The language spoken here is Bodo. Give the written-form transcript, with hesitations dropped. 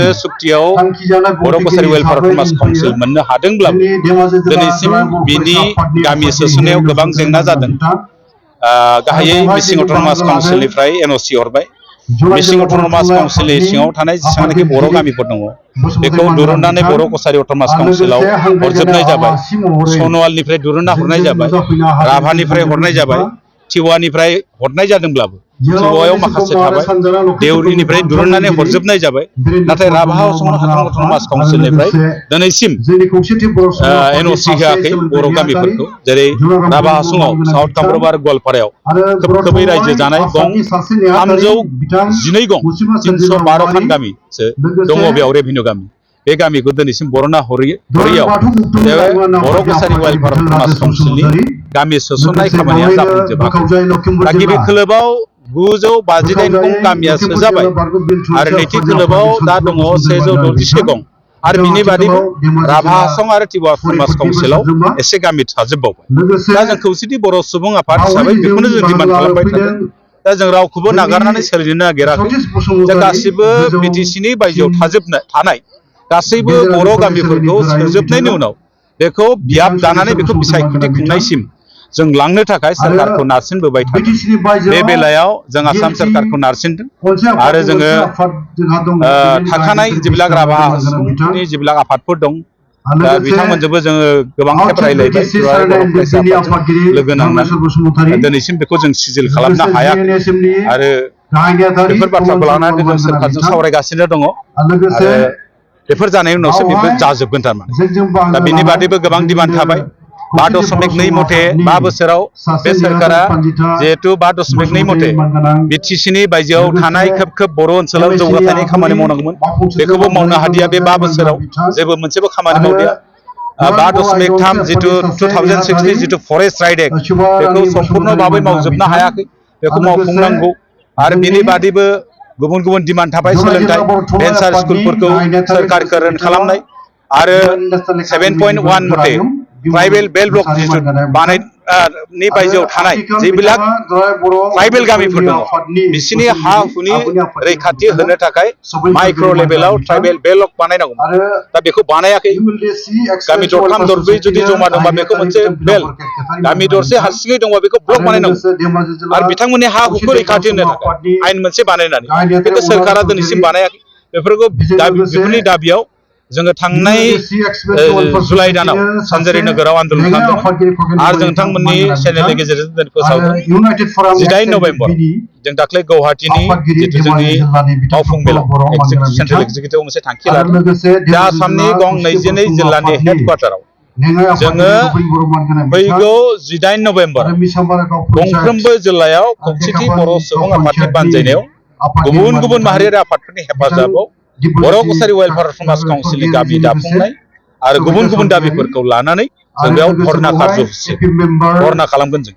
बिसोरो सुक्तियाव बर' कसारि वेलफेयार समाज काउन्सिल मोननो हादोंब्लाबो दिनैसिम बिनि गामि सोसननायाव गोबां जेंना जादों। गाहायै मिसिं अट'नमास काउन्सिलनिफ्राय एनअसि हरबाय। मिसिं अट'नमास काउन्सिलनि सिङाव थानाय जेसेबांनाखि बर' गामिफोर दङ बेखौ दिरुननानै बर' कसारि अट'नमास काउन्सिलाव हरजोबनाय जाबाय। सनवालनिफ्राय दिरुनना हरनाय जाबाय, राभानिफ्राय हरनाय जाबाय, टिवानिफ्राय हरनाय जादोंब्लाबो टिवायाव माखासे थाबाय, देउरिनिफ्राय दिरुननानै हरजोबनाय जाबाय। नाथाय राभा अट'नमास काउन्सिलनिफ्राय दिनैसिम एनअसि होआखै बर' गामिफोरखौ। जेरै राभा हासङाव साउथ कामरुप आरो गवालपारायाव खोब खोबै रायजो जानाय गं 312 गं 312 खान गामिसो दङ बेयाव रेभिनिउ गामि। बे गामिखौ दिनैसिम बरना हरैयाव बर' कसारि वेलफेयार समाज काउन्सिलनि गामि सोसननाय खामानिया जाफुंजोबाखै। दा गिबि खोलोबाव 958 गं गामिया सोजाबाय आरो नैथि खोलोबाव दा दङ 166 गं आरो बिनि बादैबो राभा हासं आरो टिवा समाज काउन्सिलाव एसे गामि थाजोबबावबाय। दा जों खौसेथि बर' सुबुं आफाद हिसाबै बेखौनो जों डिमान्ड खालामबाय थादों। दा जों रावखौबो नागारनानै सोलिनो नागिराखै। दा गासिबो बिटिसिनि बायजोआव थानाय गासैबो बर' गामिफोरखौ सोजोबनायनि उनाव बेखौ बियाब दानानै बेखौ बिसायख'थि खुंनायसिम जों लांनो थाखाय सोरखारखौ नारसिनबोबाय थादों। बे बेलायाव जों आसाम सोरखारखौ नारसिनदों आरो जोङो थाखानाय जिबिलाक राभा हासंनि जिबिलाक आफादफोर दं दा बिथांमोनजोंबो जोङो गोबां खेब रायलायबाय लोगो नांनानै दिनैसिम बेखौ जों सिजिल खालामनो हायाखै आरो बेफोर बाथ्राखौ लानानै जों सोरखारजों सावरायगासिनो दङ आरो बेफोर जानायनि उनावसो बेबो जाजोबगोन थारमाने। दा बिनि बादैबो गोबां डिमान्ड थाबाय। 5.2 मथे 5 बोसोराव बे सोरखारा जिहेतु 5.2 मथे बिटिसिनि बायजोआव थानाय खोब बर' ओनसोलाव जौगाथायनि खामानि मावनांगौमोन। बेखौबो मावनो हादिया बे 5 बोसोराव जेबो मोनसेबो खामानि मावदिया। 5.3 जिथु 2060 जिथु फरेस्ट राइट एक्ट बेखौ सम्पुर्ण भाबै मावजोबनो हायाखै, बेखौ मावफुंनांगौ। आरो बिनि बादैबो गुबुन गुबुन डिमान्ड थाबाय। सोलोंथाइ भेन्सार स्कुलफोरखौ सोरखारकरण खालामनाय आरो 7.1 मथे ट्राइबेल बेल्ट ब्लक जिथु बानायनि बायजोआव थानाय जिबिलाक ट्राइबेल गामिफोर दङ बिसिनि हा हुनि रैखाथि होनो थाखाय माइक्र' लेभेलाव ट्राइबेल बेल्ट ब्लक बानायनांगौ। दा बेखौ बानायाखै। गामि दरथाम दरब्रै जुदि जमा दंबा बेखौ मोनसे बेल्ट, गामि दरसे हारसिङै दंबा बेखौ ब्लक बानायनांगौ आरो बिथांमोननि हा हुखौ रैखाथि होनो थाखाय आयेन मोनसे बानायनानै बेखौ सोरखारा दिनैसिम बानायाखै। बेफोरनि दाबियाव जोङो थांनाय जुलाइ दानाव सानजारि नोगोराव आन्दलन खालामदों आरो जों नोंथांमोननि चेनेलनि गेजेरजों जों फोसावदों। 18 नभेम्बर जों दाख्लै गुवाहाटीनि जितु जोंनि मावफुं मेलाव सेन्ट्रेल एक्जिकिउटिभआव मोनसे थांखि लादों। दा आसामनि गं 22 जिल्लानि हेडक्वार्टाराव जोङो फैगौ 18 नभेम्बर गंफ्रोमबो जिल्लायाव खौसेथि बर' सुबुं आफादनि बानजायनायाव गुबुन गुबुन माहारियारि आफादफोरनि हेफाजाबाव बर' कसारि वेलफेयार समाज काउन्सिलनि गामि दाफुंनाय आरो गुबुन गुबुन दाबिफोरखौ लानानै जों बेयाव धर्ना खालामगोन जों।